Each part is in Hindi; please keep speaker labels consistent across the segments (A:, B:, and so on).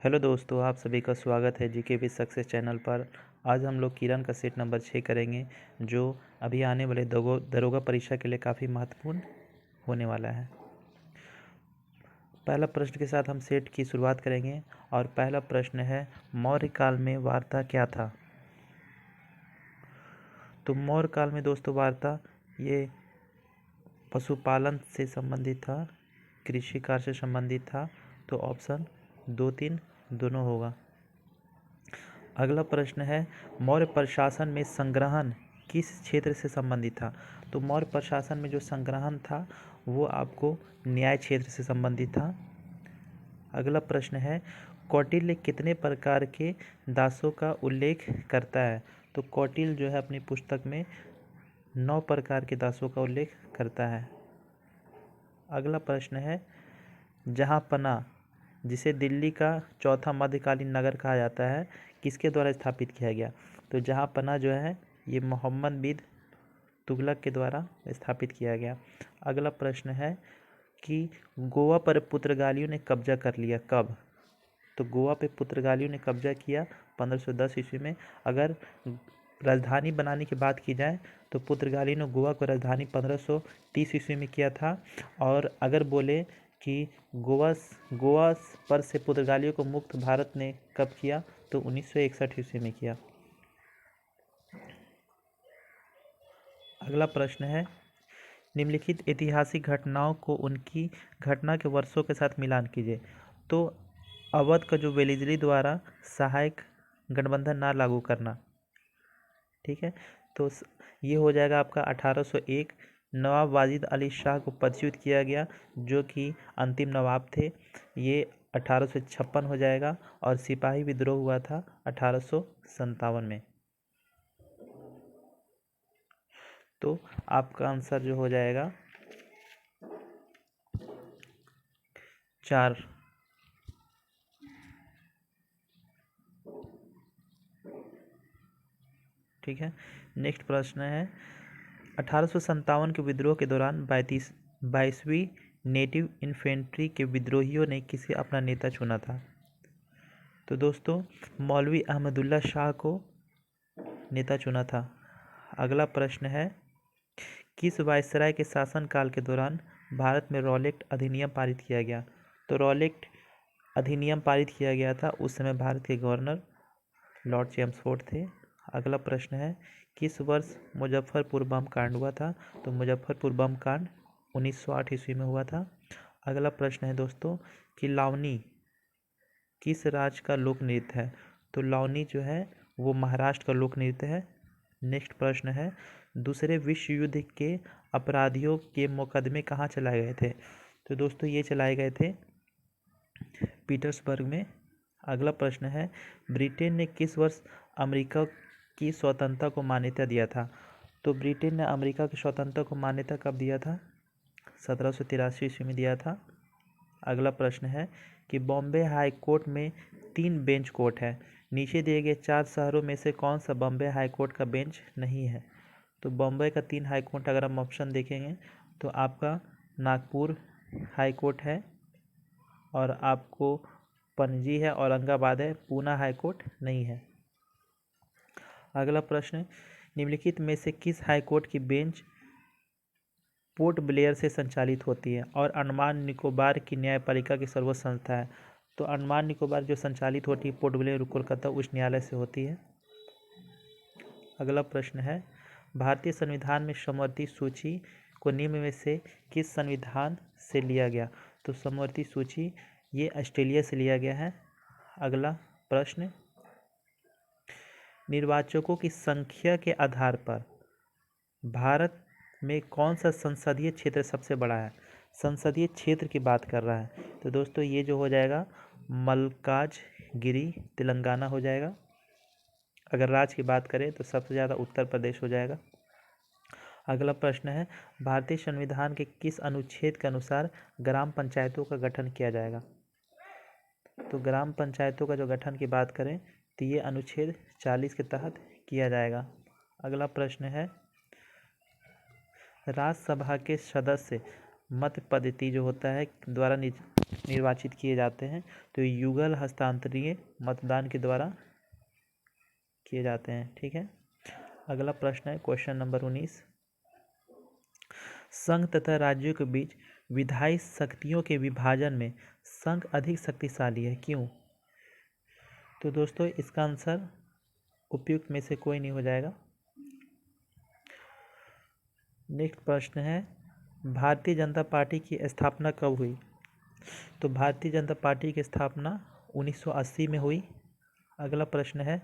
A: हेलो दोस्तों, आप सभी का स्वागत है जीके विद सक्सेस चैनल पर। आज हम लोग किरण का सेट नंबर 6 करेंगे, जो अभी आने वाले दरोगा परीक्षा के लिए काफ़ी महत्वपूर्ण होने वाला है। पहला प्रश्न के साथ हम सेट की शुरुआत करेंगे और पहला प्रश्न है, मौर्य काल में वार्ता क्या था? तो मौर्य काल में दोस्तों वार्ता ये पशुपालन से संबंधित था, कृषि कार्य से संबंधित था। तो ऑप्शन 2, 3 दोनों होगा। अगला प्रश्न है, मौर्य प्रशासन में संग्रहण किस क्षेत्र से संबंधित था? तो मौर्य प्रशासन में जो संग्रहण था वो आपको न्याय क्षेत्र से संबंधित था। अगला प्रश्न है, कौटिल्य कितने प्रकार के दासों का उल्लेख करता है? तो कौटिल्य जो है अपनी पुस्तक में 9 प्रकार के दासों का उल्लेख करता है। अगला प्रश्न है, जहांपना जिसे दिल्ली का चौथा मध्यकालीन नगर कहा जाता है, किसके द्वारा स्थापित किया गया? तो जहांपना जो है ये मोहम्मद बिन तुगलक के द्वारा स्थापित किया गया। अगला प्रश्न है कि गोवा पर पुर्तगालियों ने कब्जा कर लिया कब? तो गोवा पे पुर्तगालियों ने कब्जा किया 1510 ईस्वी में। अगर राजधानी बनाने की बात की जाए तो पुर्तगालियों ने गोवा को राजधानी 1530 ईस्वी में किया था। और अगर बोले कि गोवा पर से पुर्तगालियों को मुक्त भारत ने कब किया, तो 1961 ईस्वी में किया। अगला प्रश्न है, निम्नलिखित ऐतिहासिक घटनाओं को उनकी घटना के वर्षों के साथ मिलान कीजिए। तो अवध का जो वेलिजली द्वारा सहायक गठबंधन ना लागू करना, ठीक है, तो ये हो जाएगा आपका 1801। नवाब वाजिद अली शाह को पदच्युत किया गया, जो कि अंतिम नवाब थे, ये 1856 हो जाएगा। और सिपाही विद्रोह हुआ था 1857 में। तो आपका आंसर जो हो जाएगा 4। ठीक है, नेक्स्ट प्रश्न है, 1857 के विद्रोह के दौरान 22वीं नेटिव इन्फेंट्री के विद्रोहियों ने किसे अपना नेता चुना था? तो दोस्तों मौलवी अहमदुल्ला शाह को नेता चुना था। अगला प्रश्न है, किस वायसराय के शासनकाल के दौरान भारत में रॉलेट अधिनियम पारित किया गया? तो रॉलेट अधिनियम पारित किया गया था, उस समय भारत के गवर्नर लॉर्ड चेम्सफोर्ड थे। अगला प्रश्न है, किस वर्ष मुजफ्फरपुर बम कांड हुआ था? तो मुजफ्फरपुर बम कांड 1908 ईस्वी में हुआ था। अगला प्रश्न है दोस्तों कि लावनी किस राज्य का लोक नृत्य है? तो लावनी जो है वो महाराष्ट्र का लोक नृत्य है। नेक्स्ट प्रश्न है, दूसरे विश्व युद्ध के अपराधियों के मुकदमे कहाँ चलाए गए थे? तो दोस्तों ये चलाए गए थे पीटर्सबर्ग में। अगला प्रश्न है, ब्रिटेन ने किस वर्ष अमेरिका की स्वतंत्रता को मान्यता दिया था? तो ब्रिटेन ने अमेरिका की स्वतंत्रता को मान्यता कब दिया था? 1783 ईस्वी में दिया था। अगला प्रश्न है कि बॉम्बे हाई कोर्ट में 3 बेंच कोर्ट है, नीचे दिए गए 4 शहरों में से कौन सा बॉम्बे हाई कोर्ट का बेंच नहीं है? तो बॉम्बे का 3 हाई कोर्ट अगर हम ऑप्शन देखेंगे तो आपका नागपुर हाई कोर्ट है, और आपको पणजी है, औरंगाबाद है, पूना हाई कोर्ट नहीं है। अगला प्रश्न, निम्नलिखित में से किस हाई कोर्ट की बेंच पोर्ट ब्लेयर से संचालित होती है और अंडमान निकोबार की न्यायपालिका की सर्वोच्च संस्था है? तो अंडमान निकोबार जो संचालित होती है पोर्ट ब्लेयर कोलकाता उच्च न्यायालय से होती है। अगला प्रश्न है, भारतीय संविधान में समवर्ती सूची को निम्न में से किस संविधान से लिया गया? तो समवर्ती सूची ये ऑस्ट्रेलिया से लिया गया है। अगला प्रश्न, निर्वाचकों की संख्या के आधार पर भारत में कौन सा संसदीय क्षेत्र सबसे बड़ा है? संसदीय क्षेत्र की बात कर रहा है, तो दोस्तों ये जो हो जाएगा मल्काजगिरी तेलंगाना हो जाएगा। अगर राज्य की बात करें तो सबसे ज़्यादा उत्तर प्रदेश हो जाएगा। अगला प्रश्न है, भारतीय संविधान के किस अनुच्छेद के अनुसार ग्राम पंचायतों का गठन किया जाएगा? तो ग्राम पंचायतों का जो गठन की बात करें तो ये अनुच्छेद 40 के तहत किया जाएगा। अगला प्रश्न है, राज्यसभा के सदस्य मत पद्धति जो होता है द्वारा निर्वाचित किए जाते हैं? तो युगल हस्तांतरीय मतदान के द्वारा किए जाते हैं। ठीक है, अगला प्रश्न है क्वेश्चन नंबर 19। संघ तथा राज्यों के बीच विधायी शक्तियों के विभाजन में संघ अधिक शक्तिशाली है, क्यों? तो दोस्तों इसका आंसर उपयुक्त में से कोई नहीं हो जाएगा। नेक्स्ट प्रश्न है भारतीय जनता पार्टी की स्थापना कब हुई? तो भारतीय जनता पार्टी की स्थापना 1980 में हुई। अगला प्रश्न है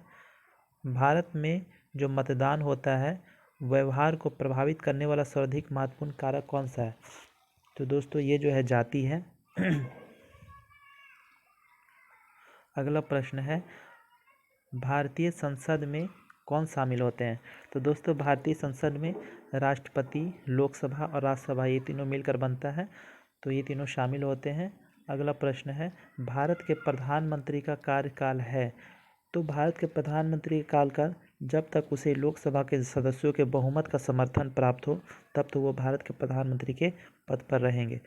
A: भारत में जो मतदान होता है व्यवहार को प्रभावित करने वाला सर्वाधिक महत्वपूर्ण कारक कौन सा है? तो दोस्तों ये जो है जाति है। अगला प्रश्न है भारतीय संसद में कौन शामिल होते हैं? तो दोस्तों भारतीय संसद में राष्ट्रपति, लोकसभा और राज्यसभा ये तीनों मिलकर बनता है, तो ये तीनों शामिल होते हैं। अगला प्रश्न है भारत के प्रधानमंत्री का कार्यकाल है? तो भारत के प्रधानमंत्री का कार्यकाल जब तक उसे लोकसभा के सदस्यों के बहुमत का समर्थन प्राप्त हो तब तो वो भारत के प्रधानमंत्री के पद पर रहेंगे।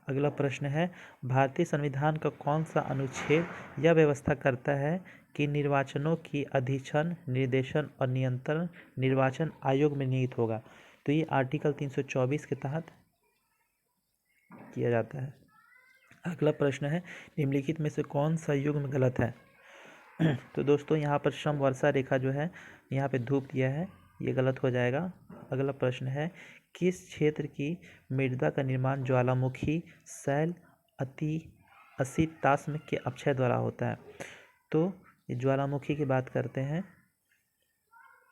A: अगला प्रश्न है भारतीय संविधान का कौन सा अनुच्छेद यह व्यवस्था करता है कि निर्वाचनों की अधीक्षण, निर्देशन और नियंत्रण निर्वाचन आयोग में निहित होगा? तो ये आर्टिकल 324 के तहत किया जाता है। अगला प्रश्न है निम्नलिखित में से कौन सा युग्म गलत है? तो दोस्तों यहाँ पर समवर्षा रेखा जो है यहाँ पे धूप दिया है, ये गलत हो जाएगा। अगला प्रश्न है किस क्षेत्र की मृदा का निर्माण ज्वालामुखी, शैल, असिताश्म के अपक्षय द्वारा होता है? तो ये ज्वालामुखी की बात करते हैं।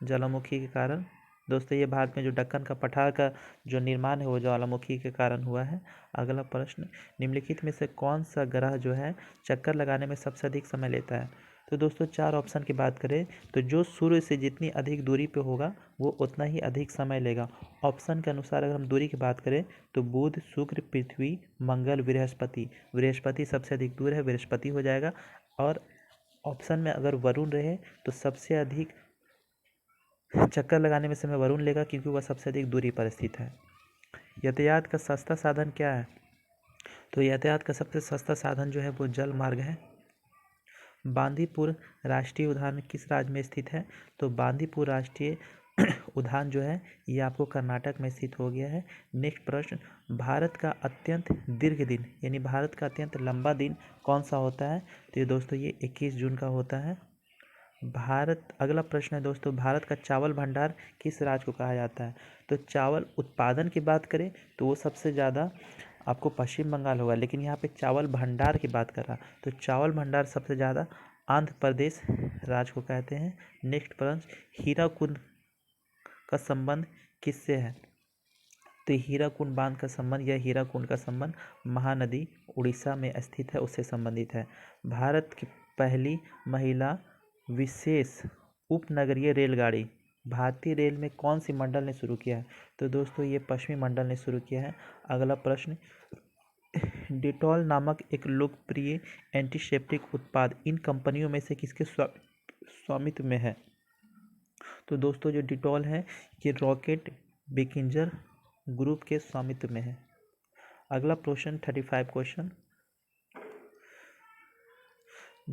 A: ज्वालामुखी के कारण दोस्तों ये भारत में जो दक्कन का पठार का जो निर्माण है वो ज्वालामुखी के कारण हुआ है। अगला प्रश्न निम्नलिखित में से कौन सा ग्रह जो है चक्कर लगाने में सबसे अधिक समय लेता है? तो दोस्तों 4 ऑप्शन की बात करें तो जो सूर्य से जितनी अधिक दूरी पे होगा वो उतना ही अधिक समय लेगा। ऑप्शन के अनुसार अगर हम दूरी की बात करें तो बुध, शुक्र, पृथ्वी, मंगल, बृहस्पति। बृहस्पति सबसे अधिक दूर है, बृहस्पति हो जाएगा। और ऑप्शन में अगर वरुण रहे तो सबसे अधिक चक्कर लगाने में समय वरुण लेगा क्योंकि वह सबसे अधिक दूरी पर स्थित है। यातायात का सस्ता साधन क्या है? तो यातायात का सबसे सस्ता साधन जो है वो जल मार्ग है। बांदीपुर राष्ट्रीय उद्यान किस राज्य में स्थित है? तो बांदीपुर राष्ट्रीय उद्यान जो है ये आपको कर्नाटक में स्थित हो गया है। नेक्स्ट प्रश्न भारत का अत्यंत दीर्घ दिन यानी भारत का अत्यंत लंबा दिन कौन सा होता है? तो ये दोस्तों ये 21 जून का होता है। अगला प्रश्न है दोस्तों भारत का चावल भंडार किस राज्य को कहा जाता है? तो चावल उत्पादन की बात करें तो वो सबसे ज़्यादा आपको पश्चिम बंगाल होगा, लेकिन यहाँ पे चावल भंडार की बात कर रहा तो चावल भंडार सबसे ज़्यादा आंध्र प्रदेश राज्य को कहते हैं। नेक्स्ट प्रश्न हीराकुंड का संबंध किससे है? तो हीराकुंड बांध का संबंध या हीराकुंड का संबंध महानदी उड़ीसा में स्थित है उससे संबंधित है। भारत की पहली महिला विशेष उपनगरीय रेलगाड़ी भारतीय रेल में कौन सी मंडल ने शुरू किया है? तो दोस्तों ये पश्चिमी मंडल ने शुरू किया है। अगला प्रश्न डिटॉल नामक एक लोकप्रिय एंटीसेप्टिक उत्पाद इन कंपनियों में से किसके स्वामित्व में है? तो दोस्तों जो डिटॉल है ये रॉकेट बेकिंजर ग्रुप के स्वामित्व में है। अगला question 35 question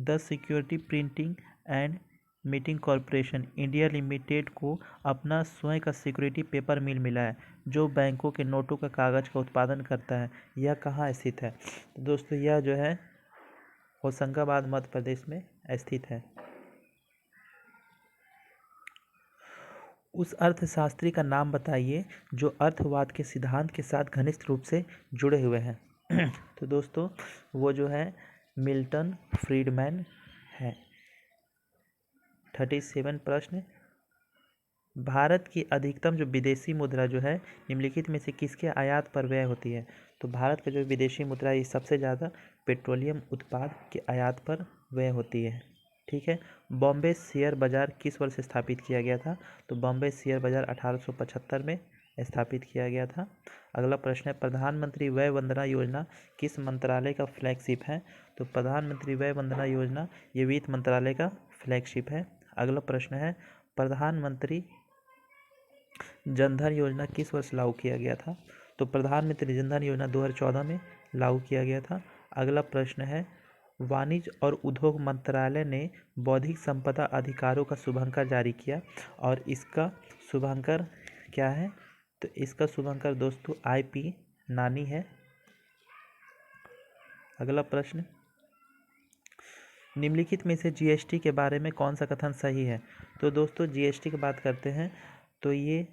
A: the security printing and meeting corporation India limited को अपना स्वयं का सिक्योरिटी पेपर मिल मिला है जो बैंकों के नोटों का कागज़ का उत्पादन करता है। यह कहाँ स्थित है? तो दोस्तों यह जो है होशंगाबाद मध्य प्रदेश में स्थित है। उस अर्थशास्त्री का नाम बताइए जो अर्थवाद के सिद्धांत के साथ घनिष्ठ रूप से जुड़े हुए हैं। तो दोस्तों वो जो है मिल्टन फ्रीडमैन है। 37 प्रश्न भारत की अधिकतम जो विदेशी मुद्रा जो है निम्नलिखित में से किसके आयात पर व्यय होती है? तो भारत का जो विदेशी मुद्रा है सबसे ज़्यादा पेट्रोलियम उत्पाद के आयात पर व्यय होती है। ठीक है, बॉम्बे शेयर बाज़ार किस वर्ष स्थापित किया गया था? तो बॉम्बे शेयर बाज़ार 1875 में स्थापित किया गया था। अगला प्रश्न है प्रधानमंत्री वय वंदना योजना किस मंत्रालय का फ्लैगशिप है? तो प्रधानमंत्री वय वंदना योजना ये वित्त मंत्रालय का फ्लैगशिप है। अगला प्रश्न है प्रधानमंत्री जनधन योजना किस वर्ष लागू किया गया था? तो प्रधानमंत्री जनधन योजना 2014 में लागू किया गया था। अगला प्रश्न है, वाणिज्य और उद्योग मंत्रालय ने बौद्धिक संपदा अधिकारों का शुभांकर जारी किया और इसका शुभांकर क्या है? तो इसका शुभांकर दोस्तों IP नानी है। अगला प्रश्न, निम्नलिखित में से GST के बारे में कौन सा कथन सही है? तो दोस्तों GST की बात करते हैं तो ये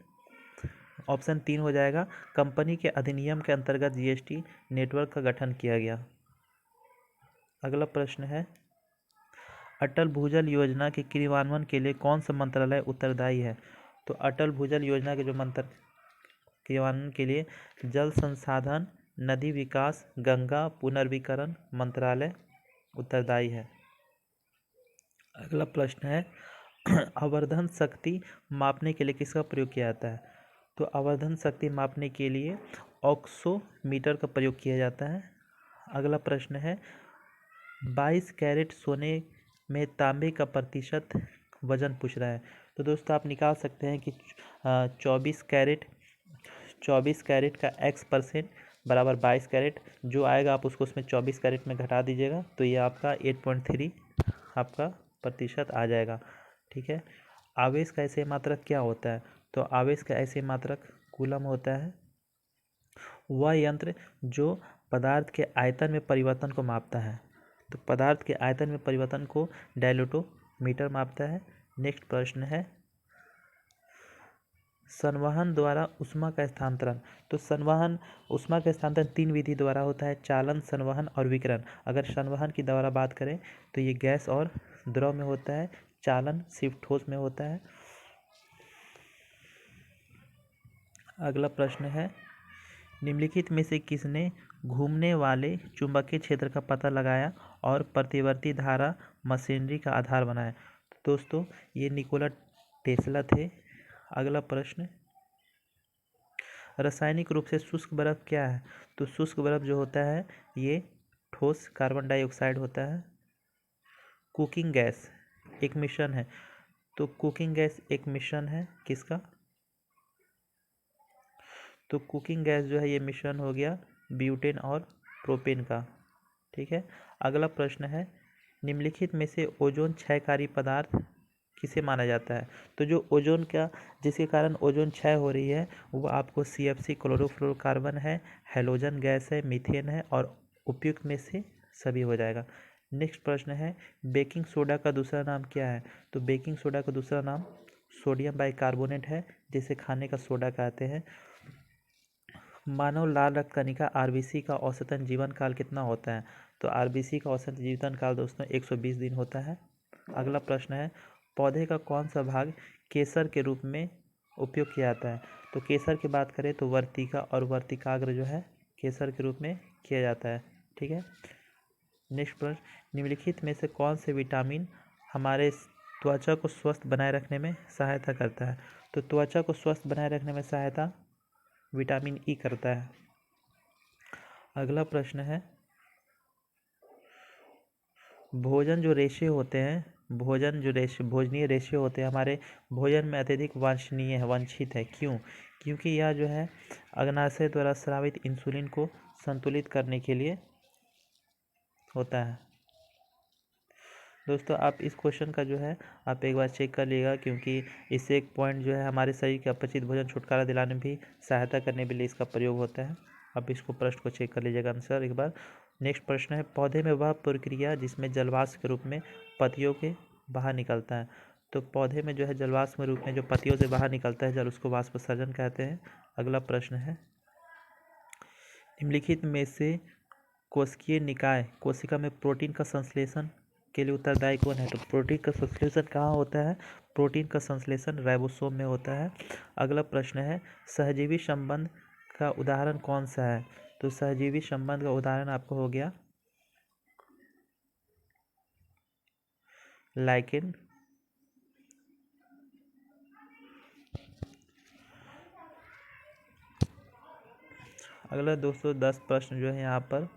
A: ऑप्शन 3 हो जाएगा। कंपनी के अधिनियम के अंतर्गत GST नेटवर्क का गठन किया गया। अगला प्रश्न है, अटल भूजल योजना के क्रियान्वयन के लिए कौन सा मंत्रालय उत्तरदायी है? तो अटल भूजल योजना के जो क्रियान्वयन के लिए जल संसाधन, नदी विकास, गंगा पुनर्वीकरण मंत्रालय उत्तरदायी है। अगला प्रश्न है, आवर्धन शक्ति मापने के लिए किसका प्रयोग किया जाता है? तो आवर्धन शक्ति मापने के लिए ऑक्सोमीटर का प्रयोग किया जाता है। अगला प्रश्न है, 22 कैरेट सोने में तांबे का प्रतिशत वजन पूछ रहा है। तो दोस्तों आप निकाल सकते हैं कि 24 कैरेट का x% बराबर 22 कैरेट, जो आएगा आप उसको उसमें 24 कैरेट में घटा दीजिएगा तो ये आपका 8.3 आपका प्रतिशत आ जाएगा। ठीक है। आवेश का ऐसे मात्रक क्या होता है? तो आवेश का ऐसे मात्रक कूलम होता है। वह यंत्र जो पदार्थ के आयतन में परिवर्तन को मापता है, तो पदार्थ के आयतन में परिवर्तन को डायलटोमीटर मापता है। नेक्स्ट प्रश्न है, संवहन द्वारा ऊष्मा का स्थानांतरण। तो संवहन ऊष्मा का स्थानांतरण 3 विधि द्वारा होता है, चालन, संवहन और विकिरण। अगर संवहन की द्वारा बात करें तो ये गैस और द्रव में होता है, चालन सिर्फ ठोस में होता है। अगला प्रश्न है, निम्नलिखित में से किसने घूमने वाले चुंबकीय क्षेत्र का पता लगाया और प्रतिवर्ती धारा मशीनरी का आधार बनाया? तो दोस्तों ये निकोला टेस्ला थे। अगला प्रश्न, रासायनिक रूप से शुष्क बर्फ क्या है? तो शुष्क बर्फ जो होता है ये ठोस कार्बन डाइऑक्साइड होता है। कुकिंग गैस एक मिश्रण है, तो कुकिंग गैस एक मिश्रण है किसका? तो कुकिंग गैस जो है ये मिश्रण हो गया ब्यूटेन और प्रोपेन का। ठीक है। अगला प्रश्न है, निम्नलिखित में से ओजोन क्षयकारी पदार्थ किसे माना जाता है? तो जो ओजोन का जिसके कारण ओजोन क्षय हो रही है वो आपको CFC क्लोरोफ्लोरोकार्बन है, हैलोजन गैस है, मीथेन है और उपयुक्त में से सभी हो जाएगा। नेक्स्ट प्रश्न है, बेकिंग सोडा का दूसरा नाम क्या है? तो बेकिंग सोडा का दूसरा नाम सोडियम बाइकार्बोनेट है, जिसे खाने का सोडा कहते हैं। मानव लाल रक्त कणिका RBC का औसतन जीवन काल कितना होता है? तो RBC का औसत जीवन काल दोस्तों 120 दिन होता है। अगला प्रश्न है, पौधे का कौन सा भाग केसर के रूप में उपयोग किया जाता है? तो केसर की बात करें तो वर्तिका और वर्तिकाग्र जो है केसर के रूप में किया जाता है। ठीक है। नेक्स्ट प्रश्न, निम्नलिखित में से कौन से विटामिन हमारे त्वचा को स्वस्थ बनाए रखने में सहायता करता है? तो त्वचा को स्वस्थ बनाए रखने में सहायता विटामिन E करता है। अगला प्रश्न है, भोजन जो रेशे होते हैं, भोजनीय रेशे होते हैं हमारे भोजन में अत्यधिक वांछनीय है, वांछित है। क्यों? क्योंकि यह जो है अग्नाशय द्वारा स्रावित इंसुलिन को संतुलित करने के लिए होता है। दोस्तों आप इस क्वेश्चन का जो है आप एक बार चेक कर लीजिएगा, क्योंकि इससे एक पॉइंट जो है हमारे शरीर के अपचित भोजन छुटकारा दिलाने में भी सहायता करने के लिए इसका प्रयोग होता है। आप इसको प्रश्न को चेक कर लीजिएगा आंसर एक बार। नेक्स्ट प्रश्न है, पौधे में वह प्रक्रिया जिसमें जलवाष्प के रूप में पत्तियों के बाहर निकलता है? तो पौधे में जो है जलवाष्प के रूप में जो पत्तियों से बाहर निकलता है जल, उसको वाष्पोत्सर्जन कहते हैं। अगला प्रश्न है, निम्नलिखित में से कोशिकीय निकाय कोशिका में प्रोटीन का संश्लेषण के लिए उत्तरदायी कौन है? तो प्रोटीन का संश्लेषण कहाँ होता है? प्रोटीन का संश्लेषण राइबोसोम में होता है। अगला प्रश्न है, सहजीवी संबंध का उदाहरण कौन सा है? तो सहजीवी संबंध का उदाहरण आपको हो गया लाइकेन। अगला दोस्तों 10 प्रश्न जो है यहाँ पर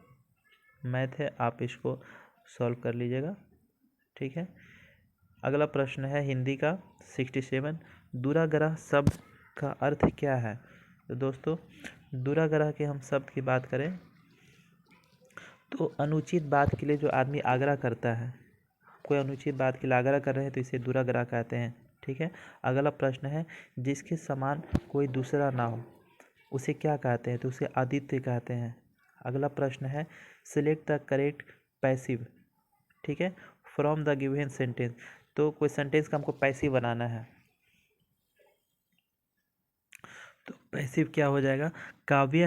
A: मैथ है, आप इसको सॉल्व कर लीजिएगा। ठीक है। अगला प्रश्न है हिंदी का 67, दुराग्रह शब्द का अर्थ क्या है? तो दोस्तों दुराग्रह के हम शब्द की बात करें तो अनुचित बात के लिए जो आदमी आग्रह करता है, कोई अनुचित बात के लिए आग्रह कर रहे हैं तो इसे दुराग्रह कहते हैं। ठीक है। अगला प्रश्न है, जिसके समान कोई दूसरा ना हो उसे क्या कहते हैं? तो उसे आदित्य कहते हैं। अगला प्रश्न है, सिलेक्ट द करेक्ट पैसिव। ठीक है, फ्रॉम द गिवन सेंटेंस। तो कोई सेंटेंस का हमको पैसिव बनाना है, तो पैसिव क्या हो जाएगा? Kavya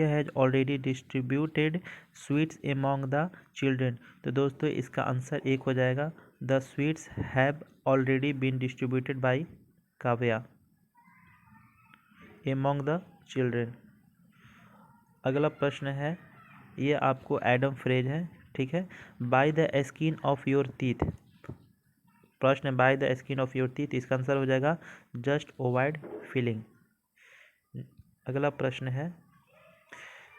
A: has already distributed sweets among the children. तो दोस्तों इसका आंसर एक हो जाएगा, the sweets have already been distributed by Kavya among the children. अगला प्रश्न है, ये आपको एडम फ्रेज है। ठीक है, by the skin of your teeth. प्रश्न है by the skin of your teeth, इसका आंसर हो जाएगा जस्ट अवॉइड फीलिंग। अगला प्रश्न है,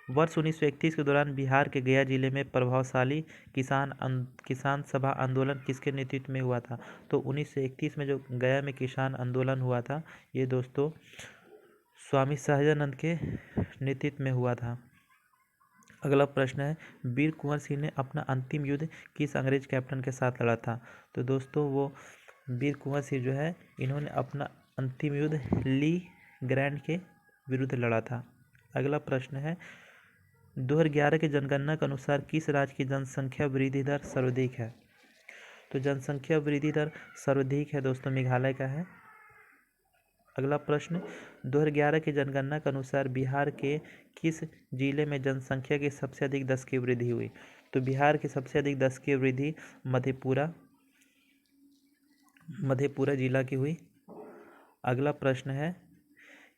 A: वर्ष 1931 के दौरान बिहार के गया जिले में प्रभावशाली किसान सभा आंदोलन किसके नेतृत्व में हुआ था? तो 1931 में जो गया में किसान आंदोलन हुआ था, ये दोस्तों स्वामी सहजानंद के नेतृत्व में हुआ था। अगला प्रश्न है, वीर कुंवर सिंह ने अपना अंतिम युद्ध किस अंग्रेज कैप्टन के साथ लड़ा था? तो दोस्तों वो वीर कुंवर सिंह जो है, इन्होंने अपना अंतिम युद्ध ली ग्रैंड के विरुद्ध लड़ा था। अगला प्रश्न है, 2011 की जनगणना के अनुसार किस राज्य की जनसंख्या वृद्धि दर सर्वाधिक है? तो जनसंख्या वृद्धि दर सर्वाधिक है दोस्तों मेघालय का है। अगला प्रश्न, 2011 की जनगणना के अनुसार बिहार के किस जिले में जनसंख्या की सबसे अधिक 10 की वृद्धि हुई? तो बिहार की सबसे अधिक 10 की वृद्धि मधेपुरा जिला की हुई। अगला प्रश्न है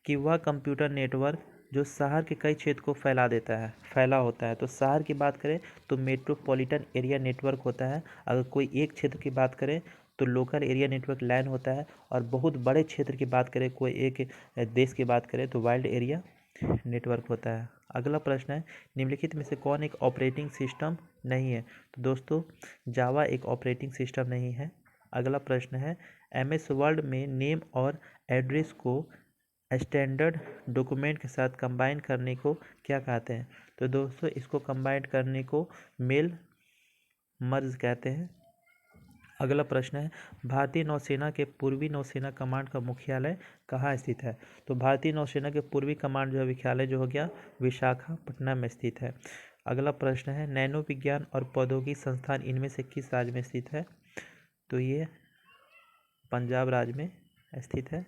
A: कि वह कंप्यूटर नेटवर्क जो शहर के कई क्षेत्र को फैला होता है। तो शहर की बात करें तो मेट्रोपॉलिटन एरिया नेटवर्क होता है। अगर कोई एक क्षेत्र की बात करें तो लोकल एरिया नेटवर्क लैन होता है। और बहुत बड़े क्षेत्र की बात करें, कोई एक देश की बात करें तो वाइल्ड एरिया नेटवर्क होता है। अगला प्रश्न है, निम्नलिखित में से कौन एक ऑपरेटिंग सिस्टम नहीं है? तो दोस्तों जावा एक ऑपरेटिंग सिस्टम नहीं है। अगला प्रश्न है, MS वर्ड में नेम और एड्रेस को स्टैंडर्ड डॉक्यूमेंट के साथ कंबाइन करने को क्या कहते हैं? तो दोस्तों इसको कंबाइन करने को मेल मर्ज कहते हैं। अगला प्रश्न है, भारतीय नौसेना के पूर्वी नौसेना कमांड का मुख्यालय कहाँ स्थित है? तो भारतीय नौसेना के पूर्वी कमांड जो है मुख्यालय जो हो गया विशाखापट्टनम में स्थित है। अगला प्रश्न है, नैनो विज्ञान और प्रौद्योगिकी संस्थान इनमें से किस राज्य में स्थित है? तो ये पंजाब राज्य में स्थित है।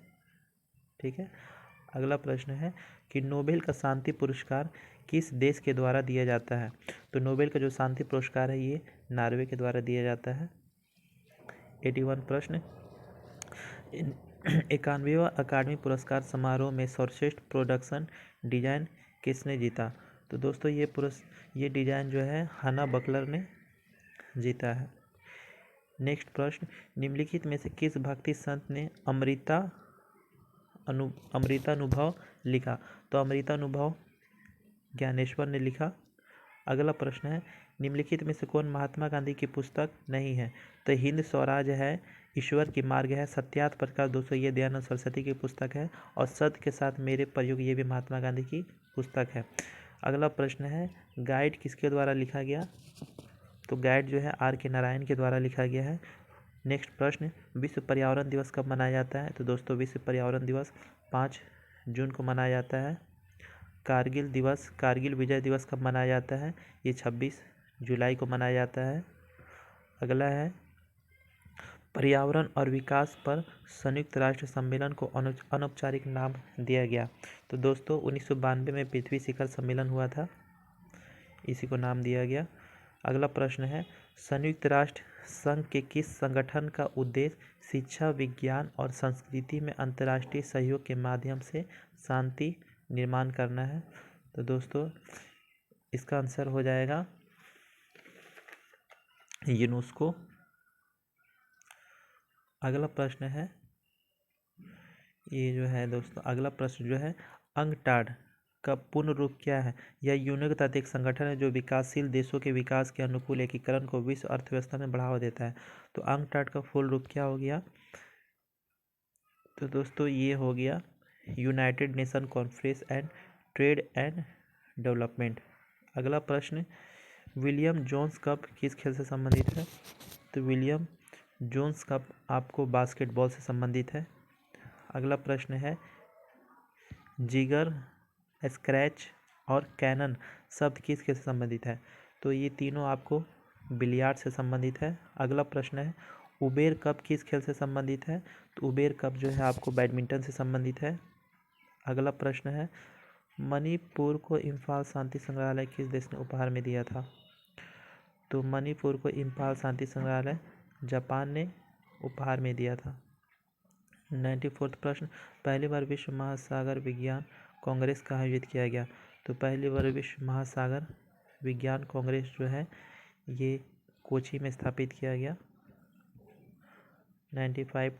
A: ठीक है। अगला प्रश्न है कि नोबेल का शांति पुरस्कार किस देश के द्वारा दिया जाता है? तो नोबेल का जो शांति पुरस्कार है ये नॉर्वे के द्वारा दिया जाता है। 81 प्रश्न, 91वां अकादमी पुरस्कार समारोह में सर्वश्रेष्ठ प्रोडक्शन डिजाइन किसने जीता? तो दोस्तों ये डिजाइन जो है हना बकलर ने जीता है। नेक्स्ट प्रश्न, निम्नलिखित में से किस भक्ति संत ने अमृतानुभव लिखा? तो अमृतानुभव ज्ञानेश्वर ने लिखा। अगला प्रश्न है, निम्नलिखित में से कौन महात्मा गांधी की पुस्तक नहीं है? तो हिंद स्वराज है, ईश्वर की मार्ग है, सत्यार्थ प्रकाश दोस्तों ये दयानंद सरस्वती की पुस्तक है। और सत्य के साथ मेरे प्रयोग ये भी महात्मा गांधी की पुस्तक है। अगला प्रश्न है, गाइड किसके द्वारा लिखा गया? तो गाइड जो है R.K. नारायण के द्वारा लिखा गया है। नेक्स्ट प्रश्न, विश्व पर्यावरण दिवस कब मनाया जाता है? तो दोस्तों विश्व पर्यावरण दिवस 5 जून को मनाया जाता है। कारगिल विजय दिवस कब मनाया जाता है? ये 26 जुलाई को मनाया जाता है। अगला है, पर्यावरण और विकास पर संयुक्त राष्ट्र सम्मेलन को अनौपचारिक नाम दिया गया। तो दोस्तों 1992 में पृथ्वी शिखर सम्मेलन हुआ था, इसी को नाम दिया गया। अगला प्रश्न है, संयुक्त राष्ट्र संघ के किस संगठन का उद्देश्य शिक्षा, विज्ञान और संस्कृति में अंतर्राष्ट्रीय सहयोग के माध्यम से शांति निर्माण करना है? तो दोस्तों इसका आंसर हो जाएगा यूनेस्को। अगला प्रश्न है, ये जो है दोस्तों अगला प्रश्न जो है, अंगटाड का पूर्ण रूप क्या है? यह यूनिक तथा एक संगठन है जो विकासशील देशों के विकास के अनुकूल एकीकरण को विश्व अर्थव्यवस्था में बढ़ावा देता है। तो अंगटाड का फुल रूप क्या हो गया? तो दोस्तों ये हो गया United nation conference and trade and development. अगला प्रश्न, विलियम जोन्स कप किस खेल से संबंधित है? तो विलियम जोन्स कप आपको बास्केटबॉल से संबंधित है। अगला प्रश्न है, जिगर, स्क्रैच और कैनन शब्द किस खेल से संबंधित है? तो ये तीनों आपको बिलियार्ड से संबंधित है। अगला प्रश्न है, उबेर कप किस खेल से संबंधित है? तो उबेर कप जो है आपको बैडमिंटन से संबंधित है। अगला प्रश्न है, मणिपुर को इम्फाल शांति संग्रहालय किस देश ने उपहार में दिया था? तो मणिपुर को इम्फाल शांति संग्रहालय जापान ने उपहार में दिया था। 94वां प्रश्न, पहली बार विश्व महासागर विज्ञान कांग्रेस कहाँ आयोजित किया गया? तो पहली बार विश्व महासागर विज्ञान कांग्रेस जो है ये कोची में स्थापित किया गया। 95वां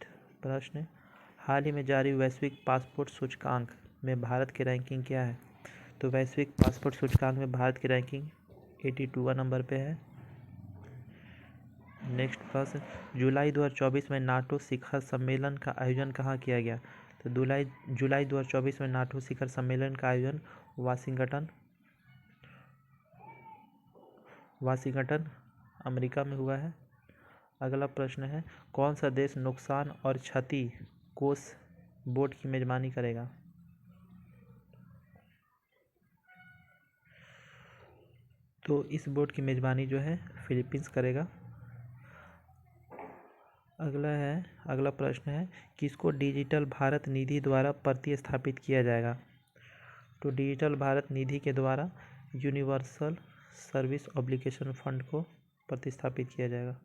A: प्रश्न, हाल ही में जारी वैश्विक पासपोर्ट सूचकांक में भारत की रैंकिंग क्या है? तो वैश्विक पासपोर्ट सूचकांक में भारत की रैंकिंग 82वां नंबर पे है। नेक्स्ट प्रश्न, जुलाई 2024 में नाटो शिखर सम्मेलन का आयोजन कहाँ किया गया? तो जुलाई 2024 में नाटो शिखर सम्मेलन का आयोजन वाशिंगटन अमेरिका में हुआ है। अगला प्रश्न है, कौन सा देश नुकसान और क्षति कोष बोर्ड की मेजबानी करेगा? तो इस बोर्ड की मेजबानी जो है फिलीपींस करेगा। अगला प्रश्न है, किसको डिजिटल भारत निधि द्वारा प्रतिस्थापित किया जाएगा? तो डिजिटल भारत निधि के द्वारा यूनिवर्सल सर्विस ऑब्लिगेशन फंड को प्रतिस्थापित किया जाएगा।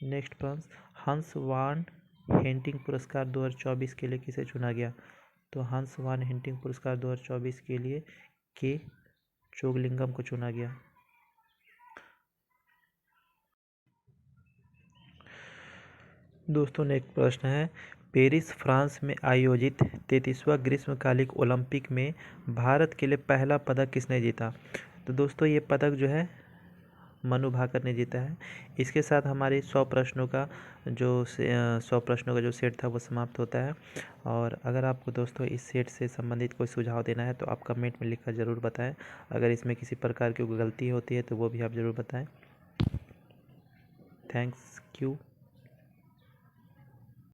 A: नेक्स्ट प्रश्न, हंस वान हेंटिंग पुरस्कार 2024 के लिए किसे चुना गया? तो हंस वान हेंटिंग पुरस्कार 2024 के लिए के चोगलिंगम को चुना गया। दोस्तों नेक्स्ट प्रश्न है, पेरिस फ्रांस में आयोजित 33वां ग्रीष्मकालिक ओलंपिक में भारत के लिए पहला पदक किसने जीता? तो दोस्तों ये पदक जो है मनु भाकर ने जीता है। इसके साथ हमारे 100 प्रश्नों का जो सेट था वो समाप्त होता है। और अगर आपको दोस्तों इस सेट से संबंधित कोई सुझाव देना है तो आप कमेंट में लिखकर ज़रूर बताएं। अगर इसमें किसी प्रकार की गलती होती है तो वो भी आप ज़रूर बताएं। Thanks you.